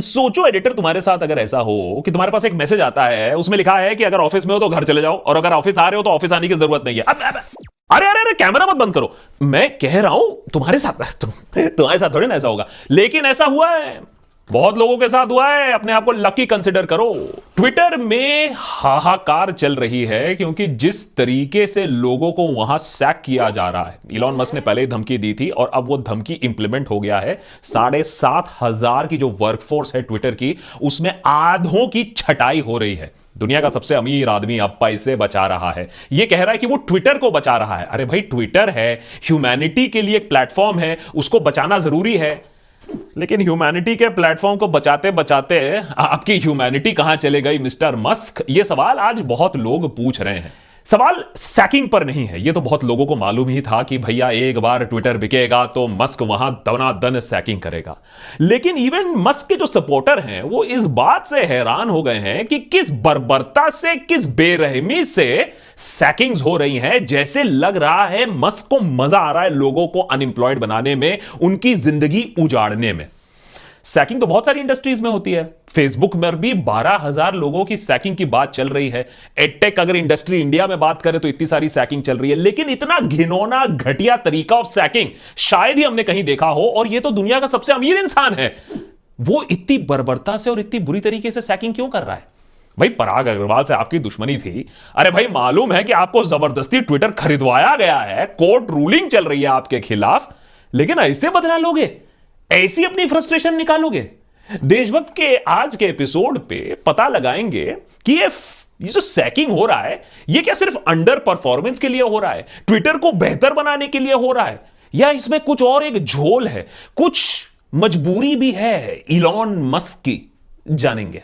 सोचो एडिटर, तुम्हारे साथ अगर ऐसा हो कि तुम्हारे पास एक मैसेज आता है, उसमें लिखा है कि अगर ऑफिस में हो तो घर चले जाओ, और अगर ऑफिस आ रहे हो तो ऑफिस आने की जरूरत नहीं है। अरे अरे अरे, कैमरा मत बंद करो। मैं कह रहा हूं तुम्हारे साथ, तुम्हारे साथ थोड़ी ना ऐसा होगा, लेकिन ऐसा हुआ है, बहुत लोगों के साथ हुआ है। अपने आप को लकी कंसिडर करो। ट्विटर में हाहाकार चल रही है क्योंकि जिस तरीके से लोगों को वहां सैक किया जा रहा है, इलॉन मस्क ने पहले ही धमकी दी थी और अब वो धमकी इंप्लीमेंट हो गया है। 7,500 की जो वर्कफोर्स है ट्विटर की, उसमें आधों की छटाई हो रही है। दुनिया का सबसे अमीर आदमी अब पैसे बचा रहा है, ये कह रहा है कि वो ट्विटर को बचा रहा है। अरे भाई, ट्विटर है, ह्यूमैनिटी के लिए एक प्लेटफॉर्म है, उसको बचाना जरूरी है। लेकिन ह्यूमैनिटी के प्लेटफॉर्म को बचाते बचाते आपकी ह्यूमैनिटी कहां चले गई मिस्टर मस्क? ये सवाल आज बहुत लोग पूछ रहे हैं। सवाल सैकिंग पर नहीं है, ये तो बहुत लोगों को मालूम ही था कि भैया एक बार ट्विटर बिकेगा तो मस्क वहां दनादन सैकिंग करेगा। लेकिन इवन मस्क के जो सपोर्टर हैं वो इस बात से हैरान हो गए हैं कि किस बर्बरता से, किस बेरहमी से सैकिंग्स हो रही हैं। जैसे लग रहा है मस्क को मजा आ रहा है लोगों को अनएम्प्लॉयड बनाने में, उनकी जिंदगी उजाड़ने में। सैकिंग तो बहुत सारी इंडस्ट्रीज में होती है। फेसबुक में भी 12,000 लोगों की सैकिंग की बात चल रही है। एडटेक अगर इंडस्ट्री इंडिया में बात करें तो इतनी सारी सैकिंग चल रही है। लेकिन इतना घिनौना, घटिया तरीका ऑफ सैकिंग शायद ही हमने कहीं देखा हो, और यह तो दुनिया का सबसे अमीर इंसान है। वो इतनी बर्बरता से और इतनी बुरी तरीके से सैकिंग क्यों कर रहा है? भाई, पराग अग्रवाल से आपकी दुश्मनी थी। अरे भाई, मालूम है कि आपको जबरदस्ती ट्विटर खरीदवाया गया है, कोर्ट रूलिंग चल रही है आपके खिलाफ, लेकिन ऐसे बदला लोगे, ऐसी अपनी फ्रस्ट्रेशन निकालोगे? देशभक्त के आज के एपिसोड पे पता लगाएंगे कि ये जो सैकिंग हो रहा है, ये क्या सिर्फ अंडर परफॉर्मेंस के लिए हो रहा है, ट्विटर को बेहतर बनाने के लिए हो रहा है, या इसमें कुछ और एक झोल है, कुछ मजबूरी भी है इलॉन मस्क की? जानेंगे।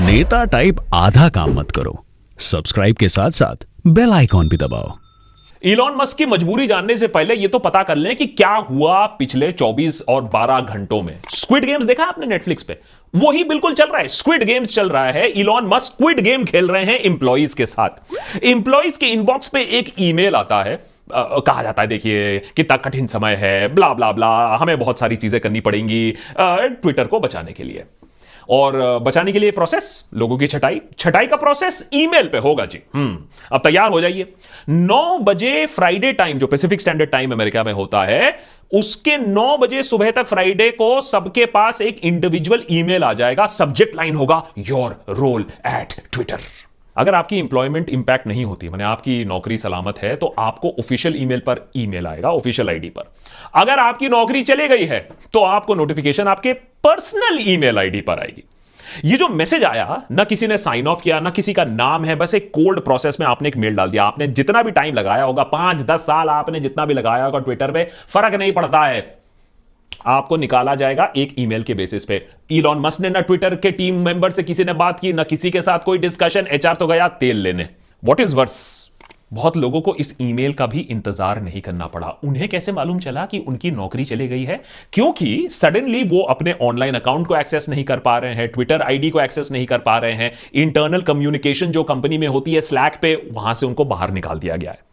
नेता टाइप आधा काम मत करो, सब्सक्राइब के साथ साथ बेल आइकॉन भी दबाओ। इलॉन मस्क की मजबूरी जानने से पहले यह तो पता कर लें कि क्या हुआ पिछले 24 और 12 घंटों में। स्क्विड गेम्स देखा आपने नेटफ्लिक्स पे? वही बिल्कुल चल रहा है, स्क्विड गेम्स चल रहा है। इलॉन मस्क स्क्विड गेम खेल रहे हैं एम्प्लॉइज के साथ। एम्प्लॉइज के इनबॉक्स पे एक ईमेल आता है, कहा जाता है देखिए कितना कठिन समय है, ब्ला ब्ला ब्ला, हमें बहुत सारी चीजें करनी पड़ेंगी ट्विटर को बचाने के लिए। और बचाने के लिए प्रोसेस, लोगों की छटाई का प्रोसेस ईमेल पे होगा जी। अब तैयार हो जाइए। 9 बजे फ्राइडे टाइम, जो पैसिफिक स्टैंडर्ड टाइम अमेरिका में होता है, उसके 9 बजे सुबह तक फ्राइडे को सबके पास एक इंडिविजुअल ईमेल आ जाएगा। सब्जेक्ट लाइन होगा योर रोल एट ट्विटर। अगर आपकी इंप्लॉयमेंट इंपैक्ट नहीं होती, माने आपकी नौकरी सलामत है, तो आपको ऑफिशियल ईमेल पर ईमेल आएगा, ऑफिशियल आईडी पर। अगर आपकी नौकरी चली गई है तो आपको नोटिफिकेशन आपके पर्सनल ईमेल आईडी पर आएगी। ये जो मैसेज आया, ना किसी ने साइन ऑफ किया, ना किसी का नाम है, बस एक कोल्ड प्रोसेस में आपने एक मेल डाल दिया। आपने जितना भी टाइम लगाया होगा, 5-10 साल आपने जितना भी लगाया होगा ट्विटर पे, फर्क नहीं पड़ता है, आपको निकाला जाएगा एक ईमेल के बेसिस पे। इलॉन मस्क ने ना ट्विटर के टीम मेंबर से किसी ने बात की, ना किसी के साथ कोई डिस्कशन, एचआर तो गया तेल लेने। व्हाट इज वर्स, बहुत लोगों को इस ईमेल का भी इंतजार नहीं करना पड़ा। उन्हें कैसे मालूम चला कि उनकी नौकरी चली गई है? क्योंकि सडनली वो अपने ऑनलाइन अकाउंट को एक्सेस नहीं कर पा रहे हैं, ट्विटर आईडी को एक्सेस नहीं कर पा रहे हैं, इंटरनल कम्युनिकेशन जो कंपनी में होती है स्लैक पे, वहां से उनको बाहर निकाल दिया गया है।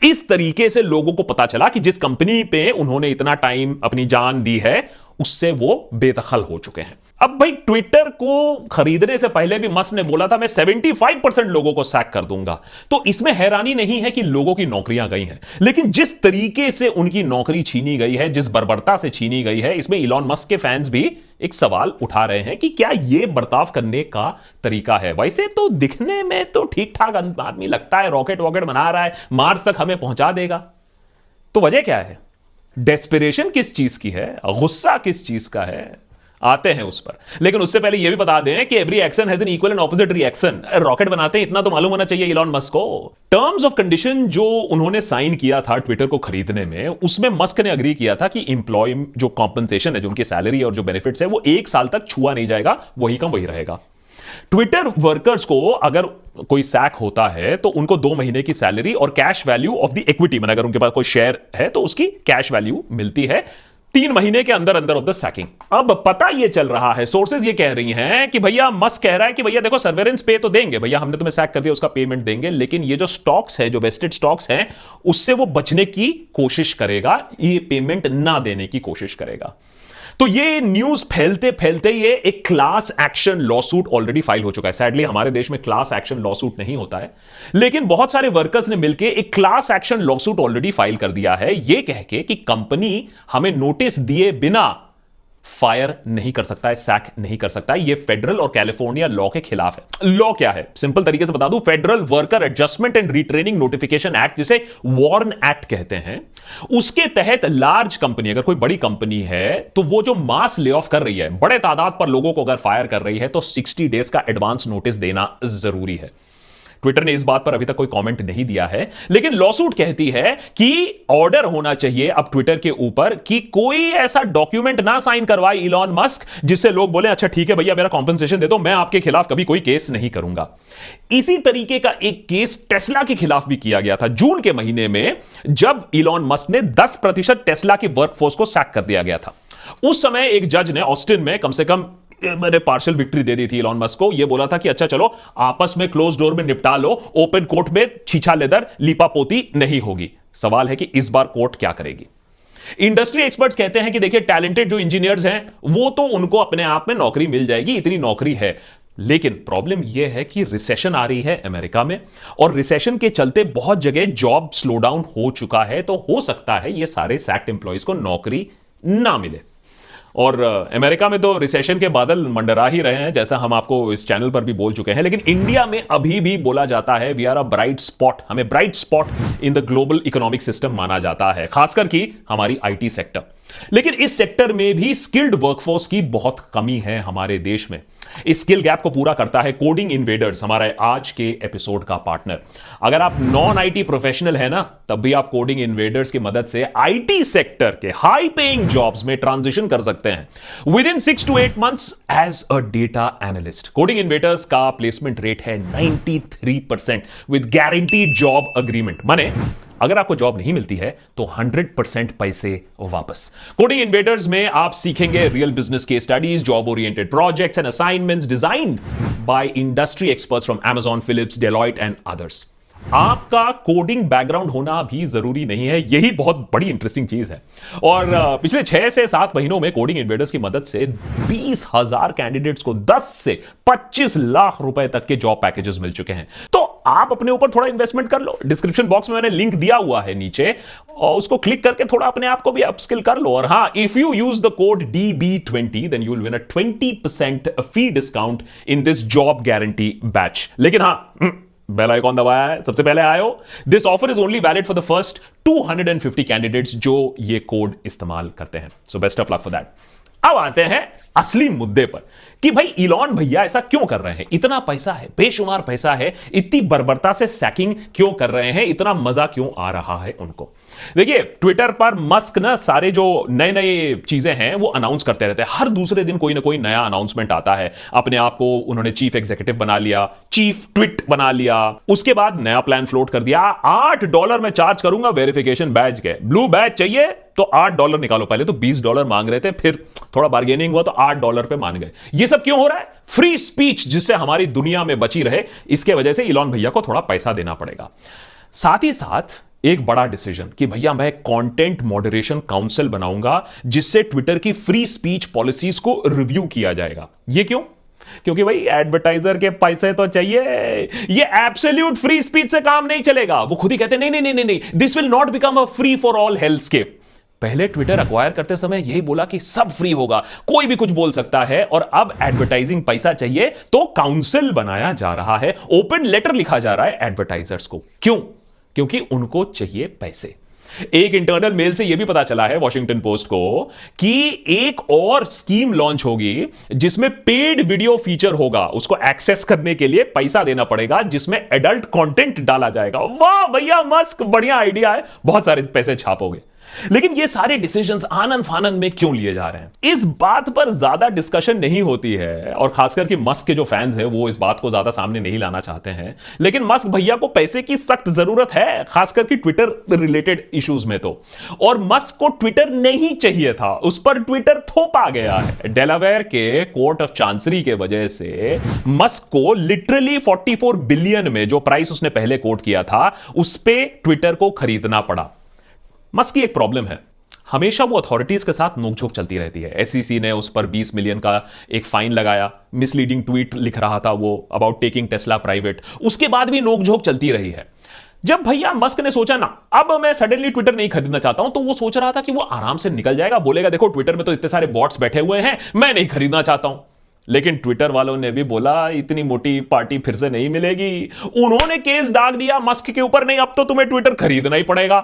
इस तरीके से लोगों को पता चला कि जिस कंपनी पे उन्होंने इतना टाइम अपनी जान दी है, उससे वो बेदखल हो चुके हैं। अब भाई, ट्विटर को खरीदने से पहले भी मस्क ने बोला था मैं 75% लोगों को सैक कर दूंगा। तो इसमें हैरानी नहीं है कि लोगों की नौकरियां गई हैं, लेकिन जिस तरीके से उनकी नौकरी छीनी गई है, जिस बर्बरता से छीनी गई है, इसमें इलॉन मस्क के फैंस भी एक सवाल उठा रहे हैं कि क्या यह बर्ताव करने का तरीका है? वैसे तो दिखने में तो ठीक ठाक आदमी लगता है, रॉकेट वॉकेट बना रहा है, मार्स तक हमें पहुंचा देगा। तो वजह क्या है? डेस्पिरेशन किस चीज की है? गुस्सा किस चीज का है? आते हैं उस पर। लेकिन उससे पहले यह भी बता दें कि every action has an equal and opposite reaction. Rocket बनाते हैं, इतना तो मालूम होना चाहिए इलॉन मस्क को। टर्म्स ऑफ कंडीशन जो उन्होंने साइन किया था ट्विटर को खरीदने में, उसमें मस्क ने अग्री किया था कि इंप्लॉय जो कॉम्पनसेशन है, जो उनकी सैलरी और जो बेनिफिट्स है, वो 1 साल तक छुआ नहीं जाएगा, वही का वही रहेगा। ट्विटर वर्कर्स को अगर कोई सैक होता है तो उनको 2 महीने की सैलरी और cash value of the equity, मतलब अगर उनके पास कोई शेयर है तो उसकी कैश वैल्यू मिलती है 3 महीने के अंदर अंदर ऑफ द सैकिंग। अब पता ये चल रहा है, सोर्सेज ये कह रही हैं कि भैया मस्क कह रहा है कि भैया देखो सर्वेलेंस पे तो देंगे, भैया हमने तुम्हें सैक कर दिया, उसका पेमेंट देंगे, लेकिन ये जो स्टॉक्स है, जो वेस्टेड स्टॉक्स हैं, उससे वो बचने की कोशिश करेगा, ये पेमेंट ना देने की कोशिश करेगा। तो ये न्यूज फैलते फैलते ये एक class action lawsuit already file हो चुका है। सैडली हमारे देश में क्लास एक्शन लॉसूट नहीं होता है, लेकिन बहुत सारे वर्कर्स ने मिलकर एक class action lawsuit already file कर दिया है, ये कह के कि कंपनी हमें नोटिस दिए बिना फायर नहीं कर सकता है, सैक नहीं कर सकता है। यह फेडरल और कैलिफोर्निया लॉ के खिलाफ है। लॉ क्या है, सिंपल तरीके से बता दूं, federal worker adjustment and retraining notification act, जिसे वॉर्न एक्ट कहते हैं, उसके तहत लार्ज कंपनी, अगर कोई बड़ी कंपनी है, तो वो जो मास ले ऑफ कर रही है, बड़े तादाद पर लोगों को अगर फायर कर रही है, तो 60 डेज का एडवांस नोटिस देना जरूरी है। ट्विटर ने इस बात पर अभी तक कोई कमेंट नहीं दिया है, लेकिन लॉसूट कहती है कि ऑर्डर होना चाहिए अब ट्विटर के ऊपर कि कोई ऐसा डॉक्यूमेंट ना साइन करवाए इलॉन मस्क जिससे लोग बोले अच्छा ठीक है भैया मेरा कॉम्पेंसेशन दे दो, मैं आपके खिलाफ कभी कोई केस नहीं करूंगा। इसी तरीके का एक केस टेस्ला के खिलाफ भी किया गया था जून के महीने में, जब इलॉन मस्क ने 10% टेस्ला की वर्कफोर्स को सैक कर दिया गया था। उस समय एक जज ने ऑस्टिन में कम से कम मैंने पार्शियल विक्ट्री दे दी थी इलॉन मस्क को। यह बोला था कि अच्छा चलो आपस में क्लोज डोर में निपटा लो, ओपन कोर्ट में छीछा लेदर लीपापोती नहीं होगी। सवाल है कि इस बार कोर्ट क्या करेगी। इंडस्ट्री एक्सपर्ट्स कहते हैं कि देखिए टैलेंटेड जो इंजीनियर्स हैं वो तो उनको अपने आप में नौकरी मिल जाएगी, इतनी नौकरी है, लेकिन प्रॉब्लम यह है कि रिसेशन आ रही है अमेरिका में, और रिसेशन के चलते बहुत जगह जॉब स्लो डाउन हो चुका है। तो हो सकता है ये सारे सैक्ड एम्प्लॉइज को नौकरी ना मिले। और अमेरिका में तो रिसेशन के बादल मंडरा ही रहे हैं, जैसा हम आपको इस चैनल पर भी बोल चुके हैं, लेकिन इंडिया में अभी भी बोला जाता है we are a bright spot, हमें bright spot in the global economic system माना जाता है, खासकर की हमारी आईटी सेक्टर। लेकिन इस सेक्टर में भी स्किल्ड वर्कफोर्स की बहुत कमी है हमारे देश में। इस स्किल गैप को पूरा करता है कोडिंग इन्वेडर्स, हमारा आज के एपिसोड का पार्टनर। अगर आप नॉन आईटी प्रोफेशनल है ना, तब भी आप कोडिंग इन्वेडर्स की मदद से आईटी सेक्टर के हाई पेइंग जॉब्स में ट्रांजिशन कर सकते हैं with in 6 to 8 months as a data analyst. Coding invaders का प्लेसमेंट रेट है 93% विद गारंटीड जॉब अग्रीमेंट। माने अगर आपको जॉब नहीं मिलती है तो 100% पैसे वापस। कोडिंग इन्वेडर्स में आप सीखेंगे real business case studies, job oriented projects and assignments designed by industry experts from Amazon, Philips, Deloitte and others. आपका कोडिंग बैकग्राउंड होना भी जरूरी नहीं है, यही बहुत बड़ी इंटरेस्टिंग चीज है। और पिछले 6 से 7 महीनों में कोडिंग इन्वेडर्स की मदद से 20,000 कैंडिडेट्स को 10 से 25 लाख रुपए तक के जॉब पैकेजेस मिल चुके हैं। तो आप अपने ऊपर थोड़ा इन्वेस्टमेंट कर लो। डिस्क्रिप्शन बॉक्स में मैंने लिंक दिया हुआ है नीचे, और उसको क्लिक करके थोड़ा अपने आप को भी अपस्किल कर लो। और हां, if you use the code DB20 then you will win a 20% fee discount in this job guarantee batch. लेकिन हां, बेल आइकॉन दबाया है, सबसे पहले आए हो। This offer is only valid for the first 250 candidates जो ये कोड इस्तेमाल करते हैं। So best of luck for that. अब आते हैं असली मुद्दे पर कि भाई इलॉन भैया ऐसा क्यों कर रहे हैं। इतना पैसा है, बेशुमार पैसा है, इतनी बर्बरता से सैकिंग क्यों कर रहे हैं, इतना मजा क्यों आ रहा है उनको। देखिए ट्विटर पर मस्क ना सारे जो नए नए चीजें हैं वो अनाउंस करते रहते हैं। हर दूसरे दिन कोई ना कोई नया अनाउंसमेंट आता है। अपने आप को उन्होंने चीफ एग्जीक्यूटिव बना लिया, चीफ ट्विट बना लिया, उसके बाद नया प्लान फ्लोट कर दिया। $8 में चार्ज करूंगा वेरिफिकेशन बैच के, ब्लू बैच चाहिए तो $8 निकालो। पहले तो $20 मांग रहे थे, फिर थोड़ा बार्गेनिंग हुआ तो $8 पे मान गए। ये सब क्यों हो रहा है? फ्री स्पीच जिससे हमारी दुनिया में बची रहे, इसके वजह से इलॉन भैया को थोड़ा पैसा देना पड़ेगा। साथ ही साथ एक बड़ा डिसीजन कि भैया मैं कंटेंट मॉडरेशन काउंसिल बनाऊंगा जिससे ट्विटर की फ्री स्पीच पॉलिसीज को रिव्यू किया जाएगा। ये क्यों? क्योंकि भाई एडवर्टाइजर के पैसे तो चाहिए। ये एब्सोल्यूट फ्री स्पीच से काम नहीं चलेगा। वो खुद ही कहते हैं नहीं, this will not become a free for all healthscape. पहले ट्विटर अक्वायर करते समय यही बोला कि सब फ्री होगा, कोई भी कुछ बोल सकता है, और अब एडवर्टाइजिंग पैसा चाहिए तो काउंसिल बनाया जा रहा है, ओपन लेटर लिखा जा रहा है एडवर्टाइजर्स को। क्यों? क्योंकि उनको चाहिए पैसे। एक इंटरनल मेल से यह भी पता चला है वॉशिंगटन पोस्ट को कि एक और स्कीम लॉन्च होगी जिसमें पेड वीडियो फीचर होगा। उसको एक्सेस करने के लिए पैसा देना पड़ेगा, जिसमें एडल्ट कंटेंट डाला जाएगा। वाह भैया मस्क, बढ़िया आइडिया है, बहुत सारे पैसे छापोगे। लेकिन ये सारे डिसीजंस आनंद फानंद में क्यों लिए जा रहे हैं, इस बात पर ज्यादा डिस्कशन नहीं होती है, और खासकर कि मस्क के जो फैंस हैं वो इस बात को ज्यादा सामने नहीं लाना चाहते हैं। लेकिन मस्क भैया को पैसे की सख्त जरूरत है, खासकर कि ट्विटर रिलेटेड इश्यूज में तो। और मस्क को ट्विटर नहीं चाहिए था, उस पर ट्विटर थोपा गया है। डेलावेयर के कोर्ट ऑफ चांसरी के वजह से मस्क को लिटरली 44 बिलियन में, जो प्राइस उसने पहले कोट किया था, उस पे ट्विटर को खरीदना पड़ा। मस्क की एक प्रॉब्लम है, हमेशा वो अथॉरिटीज के साथ नोकझोंक चलती रहती है। एसईसी ने उस पर 20 मिलियन का एक फाइन लगाया, मिसलीडिंग ट्वीट लिख रहा था वो अबाउट टेकिंग टेस्ला प्राइवेट, उसके बाद भी नोकझोंक चलती रही है। जब भैया मस्क ने सोचा ना अब मैं सडनली ट्विटर नहीं खरीदना चाहता हूं, तो वो सोच रहा था कि वो आराम से निकल जाएगा, बोलेगा देखो ट्विटर में तो इतने सारे बॉट्स बैठे हुए हैं, मैं नहीं खरीदना चाहता हूं। लेकिन ट्विटर वालों ने भी बोला इतनी मोटी पार्टी फिर से नहीं मिलेगी। उन्होंने केस दाग दिया मस्क के ऊपर, नहीं अब तो तुम्हें ट्विटर खरीदना ही पड़ेगा,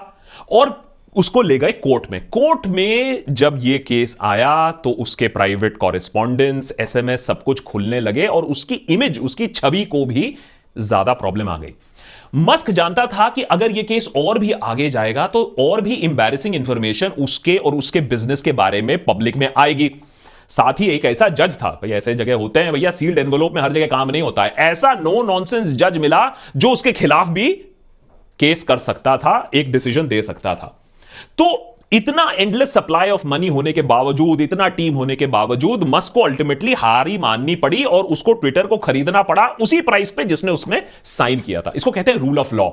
और उसको ले गए कोर्ट में। कोर्ट में जब ये केस आया तो उसके प्राइवेट कॉरेस्पॉन्डेंस, एसएमएस सब कुछ खुलने लगे और उसकी इमेज, उसकी छवि को भी ज्यादा प्रॉब्लम आ गई। मस्क जानता था कि अगर यह केस और भी आगे जाएगा तो और भी इंपैरेसिंग इंफॉर्मेशन उसके और उसके बिजनेस के बारे में पब्लिक में आएगी। साथ ही एक ऐसा जज था, भैया ऐसे जगह होते हैं भैया, सील्ड एनवेलोप में हर जगह काम नहीं होता है, ऐसा नो नॉनसेंस जज मिला जो उसके खिलाफ भी केस कर सकता था, एक डिसीजन दे सकता था। तो इतना एंडलेस सप्लाई ऑफ मनी होने के बावजूद, इतना टीम होने के बावजूद मस्क को अल्टीमेटली हार ही माननी पड़ी और उसको ट्विटर को खरीदना पड़ा उसी प्राइस पे जिसने उसमें साइन किया था। इसको कहते हैं रूल ऑफ लॉ,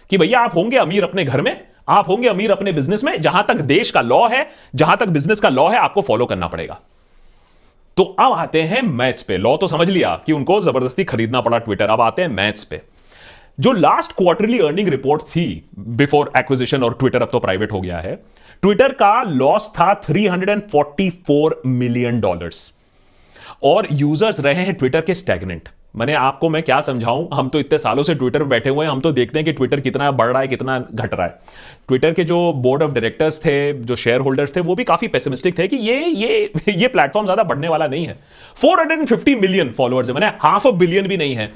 कि भैया आप होंगे अमीर अपने घर में, आप होंगे अमीर अपने बिजनेस में, जहां तक देश का लॉ है, जहां तक बिजनेस का लॉ है, आपको फॉलो करना पड़ेगा। तो अब आते हैं मैथ्स पे। लॉ तो समझ लिया कि उनको जबरदस्ती खरीदना पड़ा ट्विटर, अब आते हैं मैथ्स पे। जो लास्ट क्वार्टरली अर्निंग रिपोर्ट थी बिफोर एक्विजिशन, और ट्विटर अब तो प्राइवेट हो गया है, ट्विटर का लॉस था $344 मिलियन और यूजर्स रहे हैं ट्विटर के स्टैग्नेंट। मैं क्या समझाऊं, हम तो इतने सालों से ट्विटर पे बैठे हुए हैं, हम तो देखते हैं कि ट्विटर कितना बढ़ रहा है, कितना घट रहा है। ट्विटर के जो बोर्ड ऑफ डायरेक्टर्स थे, जो शेयर होल्डर्स थे, वो भी काफी पेसिमिस्टिक थे कि ये प्लेटफॉर्म ज्यादा बढ़ने वाला नहीं है। 450 मिलियन फॉलोअर्स है, मैंने हाफ अ बिलियन भी नहीं है।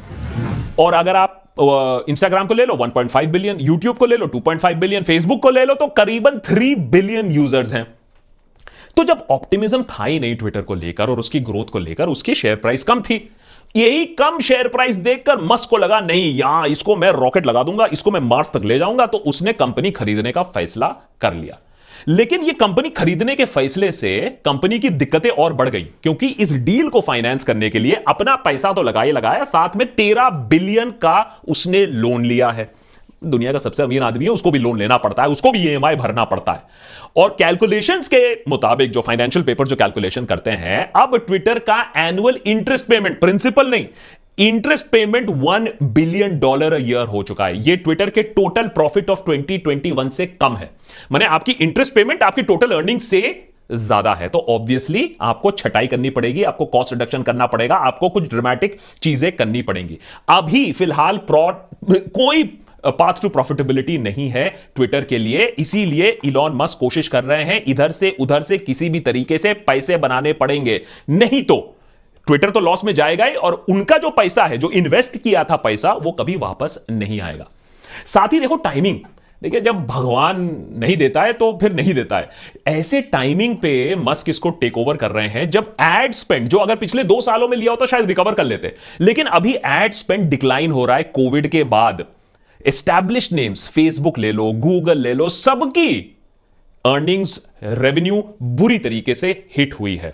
और अगर आप इंस्टाग्राम को ले लो 1.5 बिलियन, यूट्यूब को ले लो 2.5 बिलियन, फेसबुक को ले लो तो करीबन 3 बिलियन यूजर्स हैं। तो जब ऑप्टिमिज्म था ही नहीं ट्विटर को लेकर और उसकी ग्रोथ को लेकर, उसकी शेयर प्राइस कम थी। यही कम शेयर प्राइस देखकर मस्क को लगा नहीं यहां इसको मैं रॉकेट लगा दूंगा, इसको मैं मार्स तक ले जाऊंगा, तो उसने कंपनी खरीदने का फैसला कर लिया। लेकिन यह कंपनी खरीदने के फैसले से कंपनी की दिक्कतें और बढ़ गई, क्योंकि इस डील को फाइनेंस करने के लिए अपना पैसा तो लगाया, साथ में 13 बिलियन का उसने लोन लिया है। दुनिया का सबसे अमीर आदमी है, उसको भी लोन लेना पड़ता है, उसको भी ईएमआई भरना पड़ता है। और कैलकुलेशंस के मुताबिक, जो फाइनेंशियल पेपर जो कैलकुलेशन करते हैं, अब ट्विटर का एनुअल इंटरेस्ट पेमेंट, प्रिंसिपल नहीं, interest payment $1 billion a year हो चुका है। यह ट्विटर के टोटल प्रॉफिट ऑफ 2021 से कम है। माने आपकी इंटरेस्ट पेमेंट आपकी टोटल अर्निंग से ज्यादा है, तो ऑब्वियसली आपको छटाई करनी पड़ेगी, आपको कॉस्ट रिडक्शन करना पड़ेगा, आपको कुछ ड्रामेटिक चीजें करनी पड़ेंगी। अभी फिलहाल कोई पाथ टू प्रॉफिटेबिलिटी नहीं है ट्विटर के लिए, इसीलिए इलॉन मस्क कोशिश कर रहे हैं इधर से उधर से किसी भी तरीके से पैसे बनाने पड़ेंगे, नहीं तो ट्विटर तो लॉस में जाएगा ही, और उनका जो पैसा है, जो इन्वेस्ट किया था पैसा, वो कभी वापस नहीं आएगा। साथ ही देखो टाइमिंग, देखिए जब भगवान नहीं देता है तो फिर नहीं देता है। ऐसे टाइमिंग पे मस्क इसको टेक ओवर कर रहे हैं जब एड स्पेंड, जो अगर पिछले 2 सालों में लिया होता शायद रिकवर कर लेते, लेकिन अभी एड स्पेंड डिक्लाइन हो रहा है कोविड के बाद। एस्टैब्लिश्ड नेम्स, फेसबुक ले लो, गूगल ले लो, सबकी अर्निंग्स, रेवेन्यू बुरी तरीके से हिट हुई है।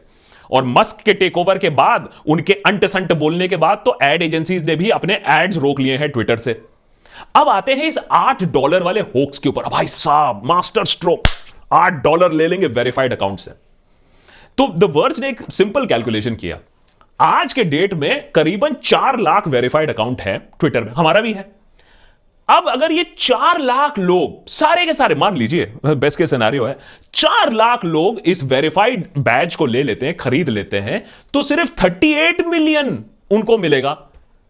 और मस्क के टेक ओवर के बाद, उनके अंट संट बोलने के बाद, तो एड एजेंसीज ने भी अपने एड्स रोक लिए हैं ट्विटर से। अब आते हैं इस $8 वाले होक्स के ऊपर। भाई साहब, मास्टर स्ट्रोक, $8 ले लेंगे वेरीफाइड अकाउंट से। तो द वर्ज ने एक सिंपल कैलकुलेशन किया, आज के डेट में करीबन 4 लाख वेरीफाइड अकाउंट है ट्विटर में, हमारा भी है। अब अगर ये 4 लाख लोग सारे के सारे, मान लीजिए बेस्ट के सिनेरियो है, 4 लाख लोग इस वेरीफाइड बैच को ले लेते हैं, खरीद लेते हैं, तो सिर्फ 38 मिलियन उनको मिलेगा।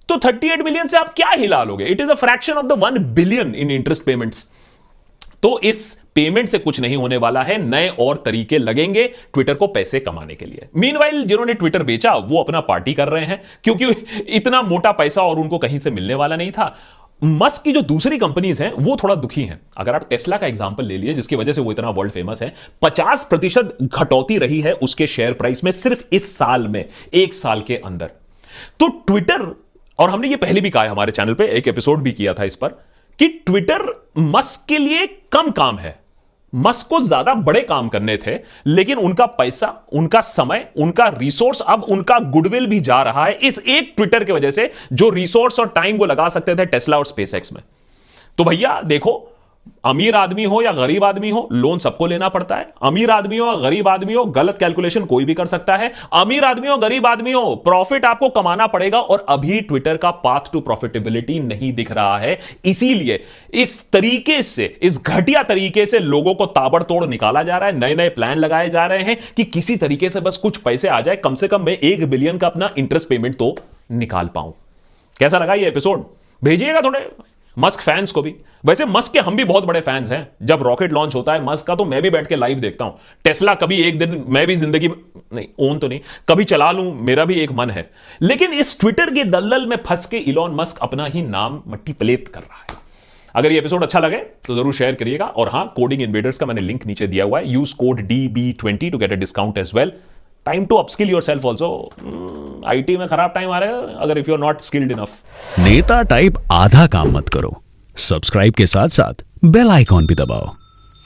तो 38 मिलियन से आप क्या हिला लोगे? It is a fraction of the 1 billion in interest payments. तो इस पेमेंट से कुछ नहीं होने वाला है, नए और तरीके लगेंगे ट्विटर को पैसे कमाने के लिए। मीनवाइल जिन्होंने ट्विटर बेचा वो अपना पार्टी कर रहे हैं, क्योंकि इतना मोटा पैसा और उनको कहीं से मिलने वाला नहीं था। मस्क की जो दूसरी कंपनीज हैं वो थोड़ा दुखी हैं। अगर आप टेस्ला का एग्जांपल ले लिए, जिसकी वजह से वो इतना वर्ल्ड फेमस है, 50% घटौती रही है उसके शेयर प्राइस में सिर्फ इस साल में, 1 साल के अंदर। तो ट्विटर, और हमने ये पहले भी कहा है हमारे चैनल पे, एक एपिसोड भी किया था इस पर, कि ट्विटर मस्क के लिए कम काम है। मस्क को ज्यादा बड़े काम करने थे, लेकिन उनका पैसा, उनका समय, उनका रिसोर्स, अब उनका गुडविल भी जा रहा है इस एक ट्विटर की वजह से, जो रिसोर्स और टाइम वो लगा सकते थे टेस्ला और स्पेसएक्स में। तो भैया देखो, अमीर आदमी हो या गरीब आदमी हो, लोन सबको लेना पड़ता है। अमीर आदमी हो या गरीब आदमी हो, गलत कैलकुलेशन कोई भी कर सकता है। अमीर आदमी हो गरीब आदमी हो, प्रॉफिट आपको कमाना पड़ेगा और अभी ट्विटर का पाथ टू प्रॉफिटेबिलिटी नहीं दिख रहा है। इसीलिए इस तरीके से, इस घटिया तरीके से लोगों को ताबड़तोड़ निकाला जा रहा है। नए नए प्लान लगाए जा रहे हैं कि किसी तरीके से बस कुछ पैसे आ जाए, कम से कम मैं 1 बिलियन का अपना इंटरेस्ट पेमेंट तो निकाल पाऊं। कैसा लगा ये एपिसोड? भेजिएगा थोड़े मस्क फैंस को भी। वैसे मस्क के हम भी बहुत बड़े फैंस हैं। जब रॉकेट लॉन्च होता है मस्क का तो मैं भी बैठ के लाइव देखता हूं। टेस्ला कभी एक दिन मैं भी जिंदगी नहीं, ओन तो नहीं, कभी चला लूं, मेरा भी एक मन है। लेकिन इस ट्विटर के दलदल में फंस के इलॉन मस्क अपना ही नाम मट्टी पलेत कर रहा है। अगर ये एपिसोड अच्छा लगे तो जरूर शेयर करिएगा। और हां, कोडिंग इन्वेडर्स का मैंने लिंक नीचे दिया हुआ है। Use code DB20 to get a discount as well. Time to upskill yourself also. IT में खराब टाइम आ रहा है अगर if you are not skilled enough. नेता टाइप आधा काम मत करो, सब्सक्राइब के साथ साथ बेल आइकॉन भी दबाओ।